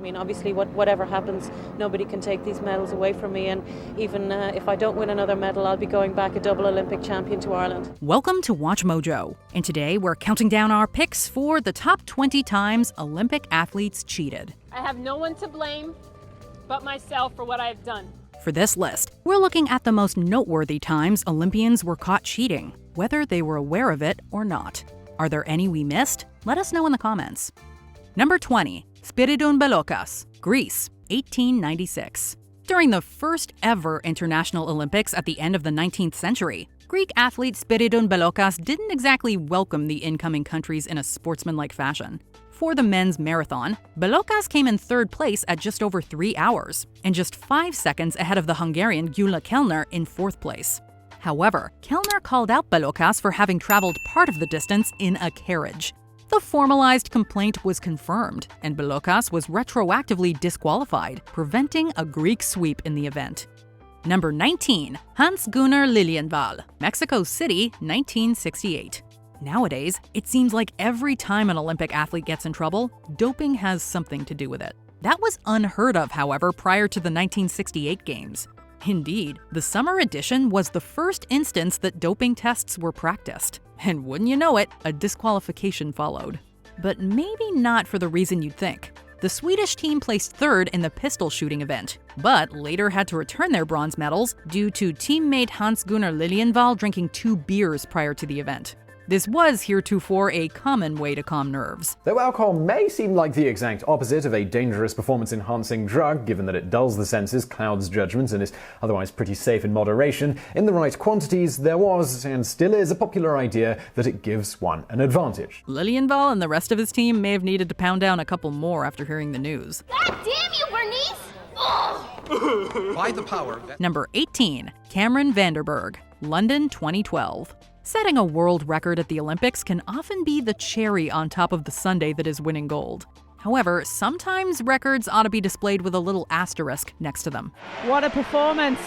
mean, obviously, whatever happens, nobody can take these medals away from me. And even if I don't win another medal, I'll be going back a double Olympic champion to Ireland. Welcome to Watch Mojo. And today we're counting down our picks for the top 20 times Olympic athletes cheated. I have no one to blame but myself for what I've done. For this list, we're looking at the most noteworthy times Olympians were caught cheating, whether they were aware of it or not. Are there any we missed? Let us know in the comments. Number 20. Spiridon Belokas, Greece, 1896. During the first ever International Olympics at the end of the 19th century, Greek athlete Spiridon Belokas didn't exactly welcome the incoming countries in a sportsmanlike fashion. For the men's marathon, Belokas came in third place at just over 3 hours, and just 5 seconds ahead of the Hungarian Gyula Kellner in fourth place. However, Kellner called out Belokas for having traveled part of the distance in a carriage. The formalized complaint was confirmed, and Belokas was retroactively disqualified, preventing a Greek sweep in the event. Number 19. Hans-Gunnar Lilienthal, Mexico City, 1968. Nowadays, it seems like every time an Olympic athlete gets in trouble, doping has something to do with it. That was unheard of, however, prior to the 1968 Games. Indeed, the summer edition was the first instance that doping tests were practiced. And wouldn't you know it, a disqualification followed. But maybe not for the reason you'd think. The Swedish team placed third in the pistol shooting event, but later had to return their bronze medals due to teammate Hans-Gunnar Lilienthal drinking 2 beers prior to the event. This was heretofore a common way to calm nerves. Though alcohol may seem like the exact opposite of a dangerous performance-enhancing drug, given that it dulls the senses, clouds judgment, and is otherwise pretty safe in moderation, in the right quantities there was, and still is, a popular idea that it gives one an advantage. Lilienthal and the rest of his team may have needed to pound down a couple more after hearing the news. God damn you, Bernice! Oh! By the power. Number 18. Cameron Vanderburg, London 2012. Setting a world record at the Olympics can often be the cherry on top of the sundae that is winning gold. However, sometimes records ought to be displayed with a little asterisk next to them. What a performance.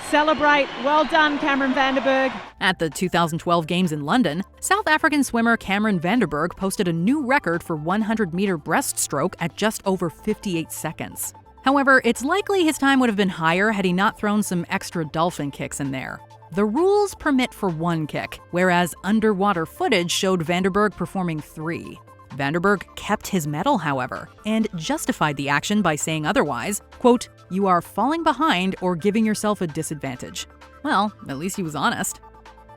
Celebrate. Well done, Cameron Vanderburg. At the 2012 Games in London, South African swimmer Cameron Vanderburg posted a new record for 100-meter breaststroke at just over 58 seconds. However, it's likely his time would have been higher had he not thrown some extra dolphin kicks in there. The rules permit for 1 kick, whereas underwater footage showed Vanderburg performing 3. Vanderburg kept his medal, however, and justified the action by saying otherwise, quote, "You are falling behind or giving yourself a disadvantage." Well, at least he was honest.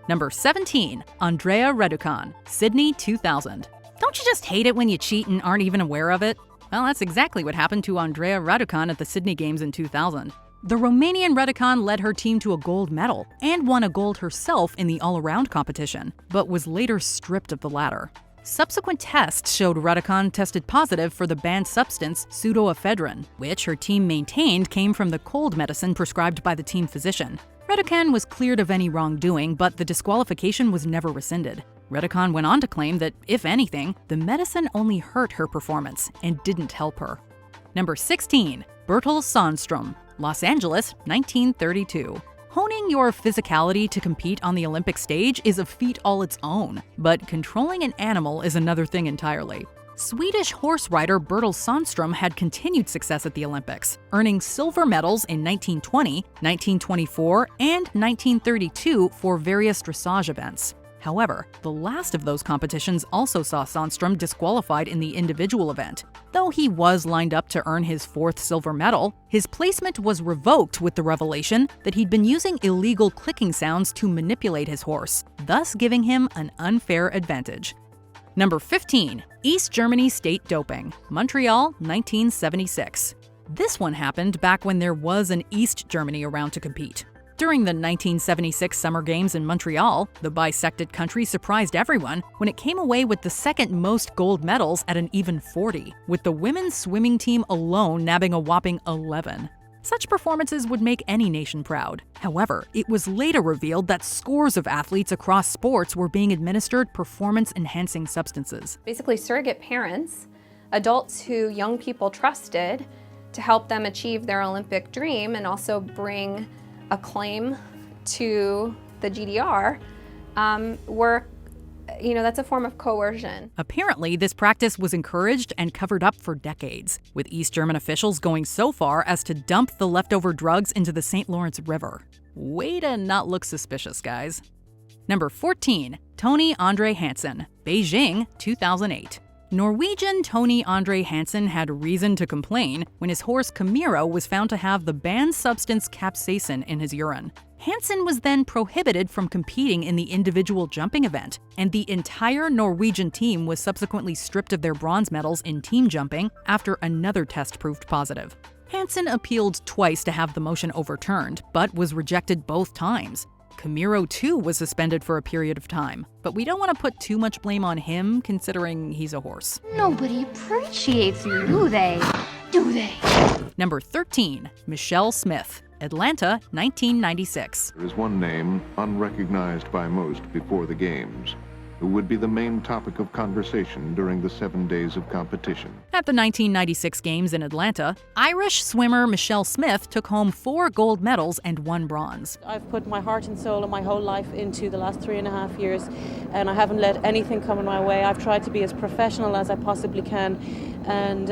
Number 17. Andrea Reducan, Sydney 2000. Don't you just hate it when you cheat and aren't even aware of it? Well, that's exactly what happened to Andrea Reducan at the Sydney Games in 2000. The Romanian Reducan led her team to a gold medal and won a gold herself in the all-around competition, but was later stripped of the latter. Subsequent tests showed Reducan tested positive for the banned substance pseudoephedrine, which her team maintained came from the cold medicine prescribed by the team physician. Reducan was cleared of any wrongdoing, but the disqualification was never rescinded. Reducan went on to claim that, if anything, the medicine only hurt her performance and didn't help her. Number 16. Bertil Sandström, Los Angeles, 1932. Honing your physicality to compete on the Olympic stage is a feat all its own, but controlling an animal is another thing entirely. Swedish horse rider Bertil Sandström had continued success at the Olympics, earning silver medals in 1920, 1924, and 1932 for various dressage events. However, the last of those competitions also saw Sandström disqualified in the individual event. Though he was lined up to earn his 4th silver medal, his placement was revoked with the revelation that he'd been using illegal clicking sounds to manipulate his horse, thus giving him an unfair advantage. Number 15. East Germany state doping, Montreal, 1976. This one happened back when there was an East Germany around to compete. During the 1976 Summer Games in Montreal, the bisected country surprised everyone when it came away with the second most gold medals at an even 40, with the women's swimming team alone nabbing a whopping 11. Such performances would make any nation proud. However, it was later revealed that scores of athletes across sports were being administered performance-enhancing substances. Basically, surrogate parents, adults who young people trusted to help them achieve their Olympic dream and also bring a claim to the GDR, were that's a form of coercion. Apparently, this practice was encouraged and covered up for decades, with East German officials going so far as to dump the leftover drugs into the St. Lawrence River. Way to not look suspicious, guys. Number 14, Tony Andre Hansen, Beijing, 2008. Norwegian Tony Andre Hansen had reason to complain when his horse Camiro was found to have the banned substance capsaicin in his urine. Hansen was then prohibited from competing in the individual jumping event, and the entire Norwegian team was subsequently stripped of their bronze medals in team jumping after another test proved positive. Hansen appealed twice to have the motion overturned, but was rejected both times. Camiro, too, was suspended for a period of time, but we don't want to put too much blame on him, considering he's a horse. Nobody appreciates you, do they? Do they? Number 13, Michelle Smith, Atlanta, 1996. There is one name unrecognized by most before the Games, who would be the main topic of conversation during the 7 days of competition. At the 1996 Games in Atlanta, Irish swimmer Michelle Smith took home 4 gold medals and 1 bronze. I've put my heart and soul and my whole life into the last 3.5 years, and I haven't let anything come in my way. I've tried to be as professional as I possibly can, and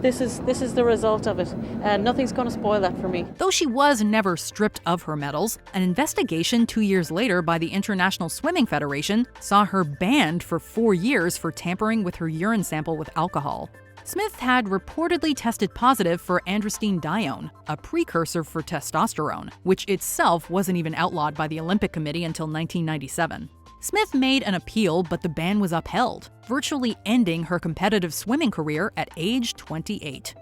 this is the result of it, and nothing's going to spoil that for me. Though she was never stripped of her medals, an investigation 2 years later by the International Swimming Federation saw her banned for 4 years for tampering with her urine sample with alcohol. Smith had reportedly tested positive for androstenedione, a precursor for testosterone, which itself wasn't even outlawed by the Olympic Committee until 1997. Smith made an appeal, but the ban was upheld, virtually ending her competitive swimming career at age 28.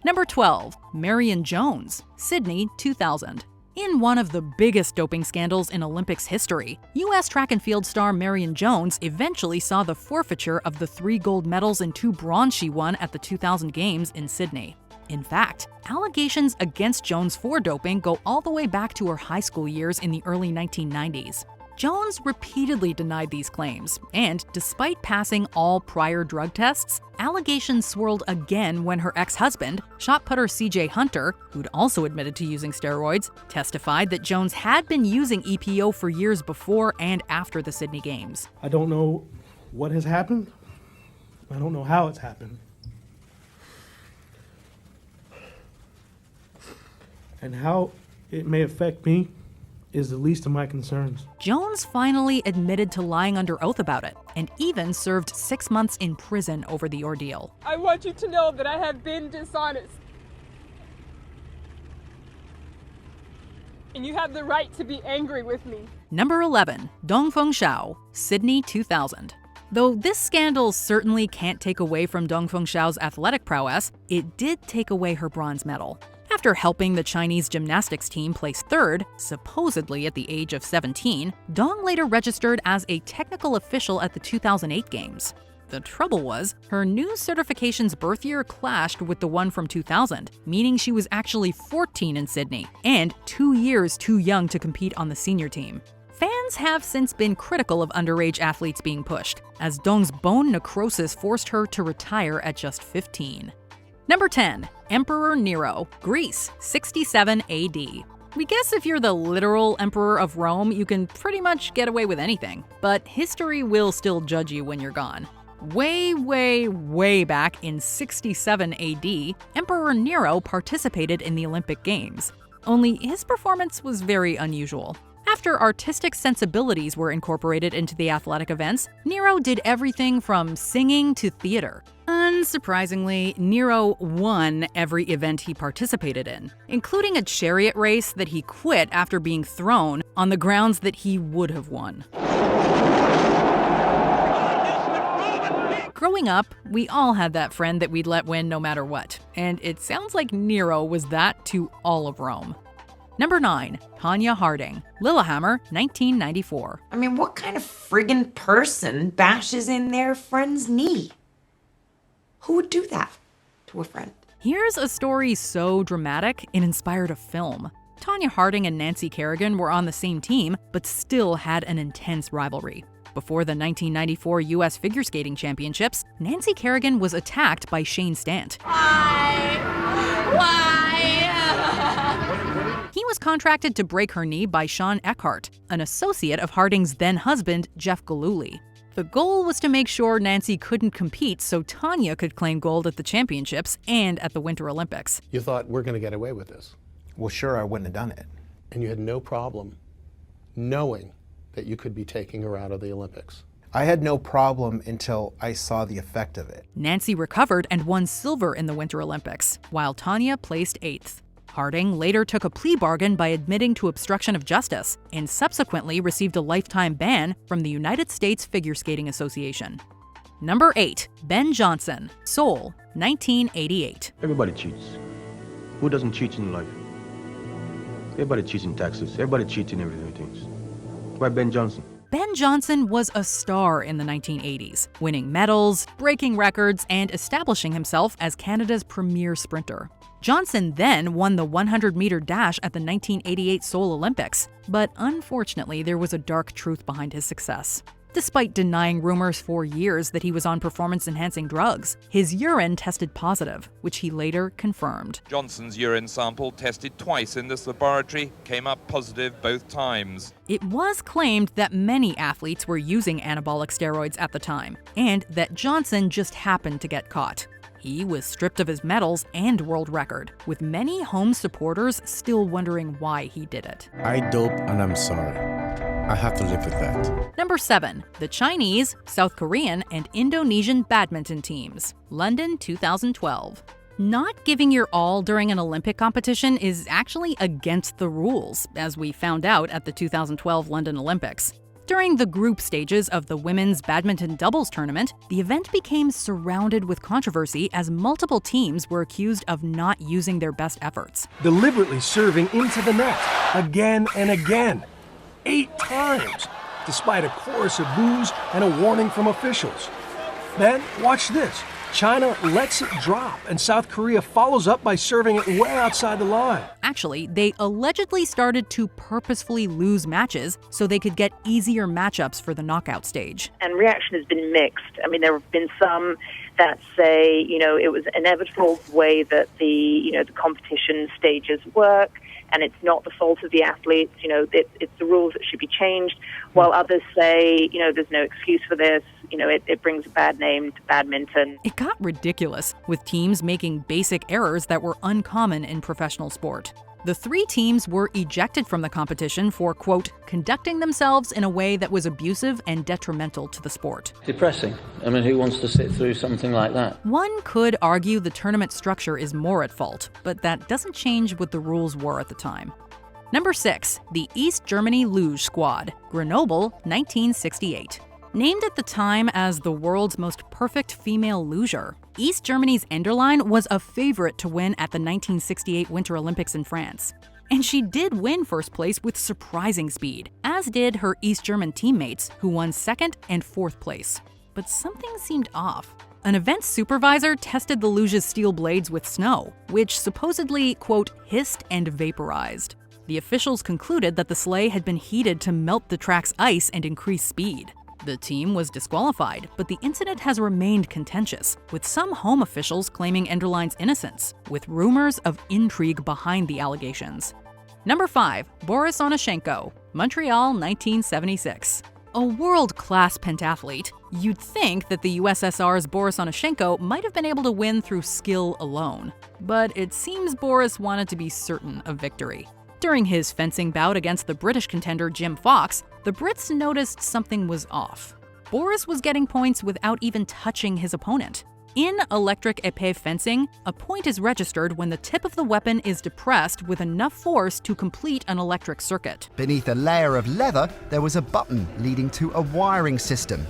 Number 12, Marion Jones, Sydney, 2000. In one of the biggest doping scandals in Olympics history, U.S. track and field star Marion Jones eventually saw the forfeiture of the 3 gold medals and 2 bronze she won at the 2000 Games in Sydney. In fact, allegations against Jones for doping go all the way back to her high school years in the early 1990s. Jones repeatedly denied these claims, and despite passing all prior drug tests, allegations swirled again when her ex-husband, shot putter C.J. Hunter, who'd also admitted to using steroids, testified that Jones had been using EPO for years before and after the Sydney Games. I don't know what has happened. I don't know how it's happened. And how it may affect me is the least of my concerns. Jones finally admitted to lying under oath about it, and even served 6 months in prison over the ordeal. I want you to know that I have been dishonest. And you have the right to be angry with me. Number 11, Dongfeng Xiao, Sydney, 2000. Though this scandal certainly can't take away from Dongfeng Xiao's athletic prowess, it did take away her bronze medal. After helping the Chinese gymnastics team place 3rd, supposedly at the age of 17, Dong later registered as a technical official at the 2008 Games. The trouble was, her new certification's birth year clashed with the one from 2000, meaning she was actually 14 in Sydney, and 2 years too young to compete on the senior team. Fans have since been critical of underage athletes being pushed, as Dong's bone necrosis forced her to retire at just 15. Number 10, Emperor Nero, Greece, 67 AD. We guess if you're the literal emperor of Rome, you can pretty much get away with anything, but history will still judge you when you're gone. Way back in 67 AD, Emperor Nero participated in the Olympic Games. Only his performance was very unusual. After artistic sensibilities were incorporated into the athletic events, Nero did everything from singing to theater. Unsurprisingly, Nero won every event he participated in, including a chariot race that he quit after being thrown on the grounds that he would have won. Growing up, we all had that friend that we'd let win no matter what, and it sounds like Nero was that to all of Rome. Number 9, Tonya Harding, Lillehammer, 1994. I mean, what kind of friggin' person bashes in their friend's knee? Who would do that to a friend? Here's a story so dramatic it inspired a film. Tonya Harding and Nancy Kerrigan were on the same team, but still had an intense rivalry. Before the 1994 U.S. Figure Skating Championships, Nancy Kerrigan was attacked by Shane Stant. Why? He was contracted to break her knee by Sean Eckhart, an associate of Harding's then-husband, Jeff Gillooly. The goal was to make sure Nancy couldn't compete so Tonya could claim gold at the championships and at the Winter Olympics. You thought, we're going to get away with this. Well, sure, I wouldn't have done it. And you had no problem knowing that you could be taking her out of the Olympics. I had no problem until I saw the effect of it. Nancy recovered and won silver in the Winter Olympics, while Tonya placed 8th. Harding later took a plea bargain by admitting to obstruction of justice and subsequently received a lifetime ban from the United States Figure Skating Association. Number 8. Ben Johnson, Seoul, 1988. Everybody cheats. Who doesn't cheat in life? Everybody cheats in taxes. Everybody cheats in everything. Why Ben Johnson? Ben Johnson was a star in the 1980s, winning medals, breaking records, and establishing himself as Canada's premier sprinter. Johnson then won the 100-meter dash at the 1988 Seoul Olympics, but unfortunately there was a dark truth behind his success. Despite denying rumors for years that he was on performance-enhancing drugs, his urine tested positive, which he later confirmed. Johnson's urine sample tested twice in this laboratory, came up positive both times. It was claimed that many athletes were using anabolic steroids at the time, and that Johnson just happened to get caught. He was stripped of his medals and world record, with many home supporters still wondering why he did it. I dope and I'm sorry. I have to live with that. Number 7. The Chinese, South Korean, and Indonesian badminton teams. London 2012. Not giving your all during an Olympic competition is actually against the rules, as we found out at the 2012 London Olympics. During the group stages of the women's badminton doubles tournament, the event became surrounded with controversy as multiple teams were accused of not using their best efforts. Deliberately serving into the net, again and again, 8 times, despite a chorus of boos and a warning from officials. Then, watch this. China lets it drop, and South Korea follows up by serving it way outside the line. Actually, they allegedly started to purposefully lose matches so they could get easier matchups for the knockout stage. And reaction has been mixed. I mean, there have been some that say, it was inevitable the way that the competition stages work, and it's not the fault of the athletes. It's the rules that should be changed. While others say, there's no excuse for this. It brings a bad name to badminton. It got ridiculous, with teams making basic errors that were uncommon in professional sport. The 3 teams were ejected from the competition for, quote, conducting themselves in a way that was abusive and detrimental to the sport. Depressing. I mean, who wants to sit through something like that? One could argue the tournament structure is more at fault, but that doesn't change what the rules were at the time. Number 6. The East Germany Luge Squad, Grenoble, 1968. Named at the time as the world's most perfect female luger, East Germany's Enderlein was a favorite to win at the 1968 Winter Olympics in France. And she did win first place with surprising speed, as did her East German teammates, who won 2nd and 4th place. But something seemed off. An event supervisor tested the luge's steel blades with snow, which supposedly, quote, hissed and vaporized. The officials concluded that the sleigh had been heated to melt the track's ice and increase speed. The team was disqualified, but the incident has remained contentious, with some home officials claiming Enderlein's innocence, with rumors of intrigue behind the allegations. Number 5. Boris Onyshenko, Montreal, 1976. A world-class pentathlete, you'd think that the USSR's Boris Onyshenko might have been able to win through skill alone. But it seems Boris wanted to be certain of victory. During his fencing bout against the British contender Jim Fox, the Brits noticed something was off. Boris was getting points without even touching his opponent. In electric épée fencing, a point is registered when the tip of the weapon is depressed with enough force to complete an electric circuit. Beneath a layer of leather, there was a button leading to a wiring system.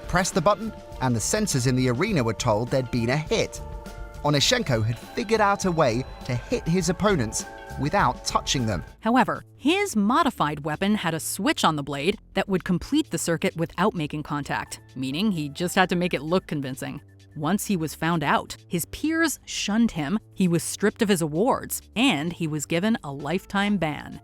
Press the button, and the sensors in the arena were told there'd been a hit. Onyshenko had figured out a way to hit his opponents without touching them. However, his modified weapon had a switch on the blade that would complete the circuit without making contact, meaning he just had to make it look convincing. Once he was found out, his peers shunned him, he was stripped of his awards, and he was given a lifetime ban.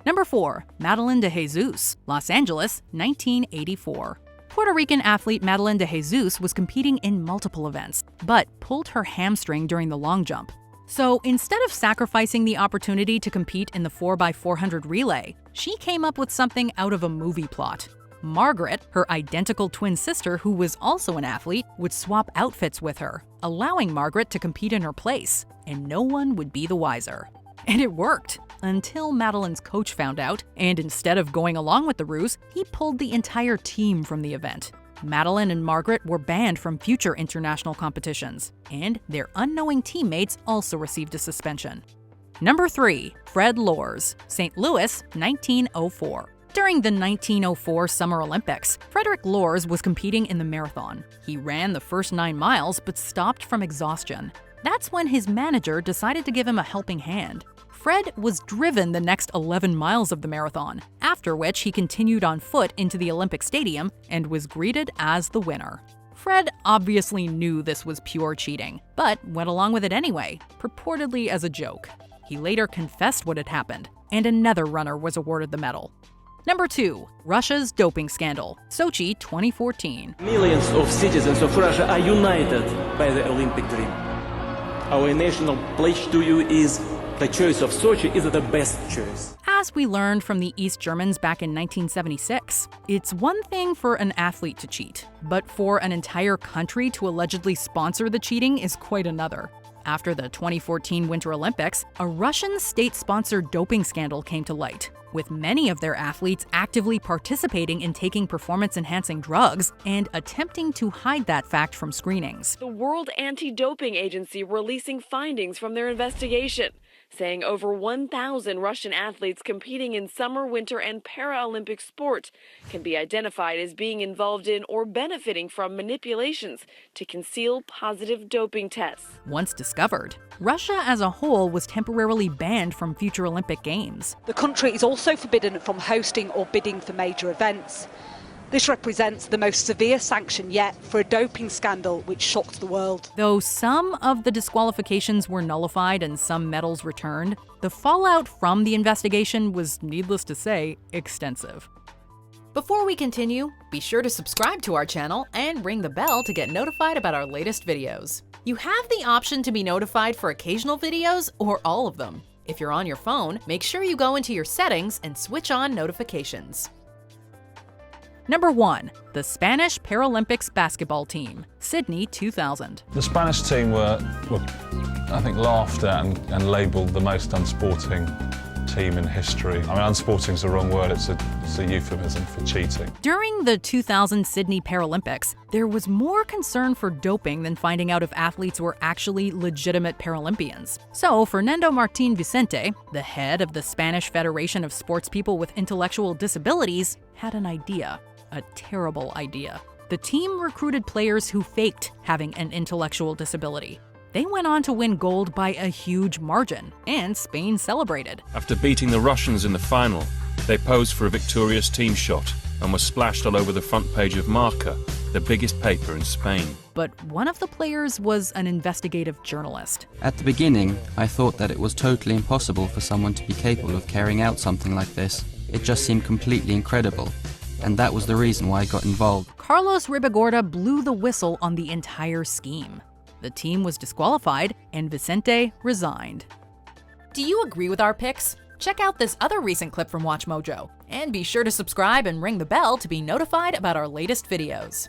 Number 4. Madeline de Jesus, Los Angeles, 1984. Puerto Rican athlete Madeline de Jesus was competing in multiple events, but pulled her hamstring during the long jump. So instead of sacrificing the opportunity to compete in the 4x400 relay, she came up with something out of a movie plot. Margaret, her identical twin sister who was also an athlete, would swap outfits with her, allowing Margaret to compete in her place, and no one would be the wiser. And it worked, until Madeline's coach found out, and instead of going along with the ruse, he pulled the entire team from the event. Madeline and Margaret were banned from future international competitions, and their unknowing teammates also received a suspension. Number 3. Fred Lors, St. Louis, 1904. During the 1904 Summer Olympics, Frederick Lors was competing in the marathon. He ran the first 9 miles but stopped from exhaustion. That's when his manager decided to give him a helping hand. Fred was driven the next 11 miles of the marathon, after which he continued on foot into the Olympic Stadium and was greeted as the winner. Fred obviously knew this was pure cheating, but went along with it anyway, purportedly as a joke. He later confessed what had happened, and another runner was awarded the medal. Number 2. Russia's doping scandal, Sochi 2014. Millions of citizens of Russia are united by the Olympic dream. Our national pledge to you is the choice of Sochi is the best choice. As we learned from the East Germans back in 1976, it's one thing for an athlete to cheat, but for an entire country to allegedly sponsor the cheating is quite another. After the 2014 Winter Olympics, a Russian state-sponsored doping scandal came to light, with many of their athletes actively participating in taking performance-enhancing drugs and attempting to hide that fact from screenings. The World Anti-Doping Agency releasing findings from their investigation, saying over 1,000 Russian athletes competing in summer, winter, and Paralympic sport can be identified as being involved in or benefiting from manipulations to conceal positive doping tests. Once discovered, Russia as a whole was temporarily banned from future Olympic Games. The country is also forbidden from hosting or bidding for major events. This represents the most severe sanction yet for a doping scandal which shocked the world. Though some of the disqualifications were nullified and some medals returned, the fallout from the investigation was, needless to say, extensive. Before we continue, be sure to subscribe to our channel and ring the bell to get notified about our latest videos. You have the option to be notified for occasional videos or all of them. If you're on your phone, make sure you go into your settings and switch on notifications. Number 1. The Spanish Paralympics basketball team, Sydney 2000. The Spanish team were I think, laughed at and labelled the most unsporting team in history. I mean, unsporting is the wrong word, it's a euphemism for cheating. During the 2000 Sydney Paralympics, there was more concern for doping than finding out if athletes were actually legitimate Paralympians. So, Fernando Martín Vicente, the head of the Spanish Federation of Sportspeople with Intellectual Disabilities, had an idea. A terrible idea. The team recruited players who faked having an intellectual disability. They went on to win gold by a huge margin, and Spain celebrated. After beating the Russians in the final, they posed for a victorious team shot and were splashed all over the front page of Marca, the biggest paper in Spain. But one of the players was an investigative journalist. At the beginning, I thought that it was totally impossible for someone to be capable of carrying out something like this. It just seemed completely incredible. And that was the reason why I got involved. Carlos Ribagorda blew the whistle on the entire scheme. The team was disqualified, and Vicente resigned. Do you agree with our picks? Check out this other recent clip from WatchMojo, and be sure to subscribe and ring the bell to be notified about our latest videos.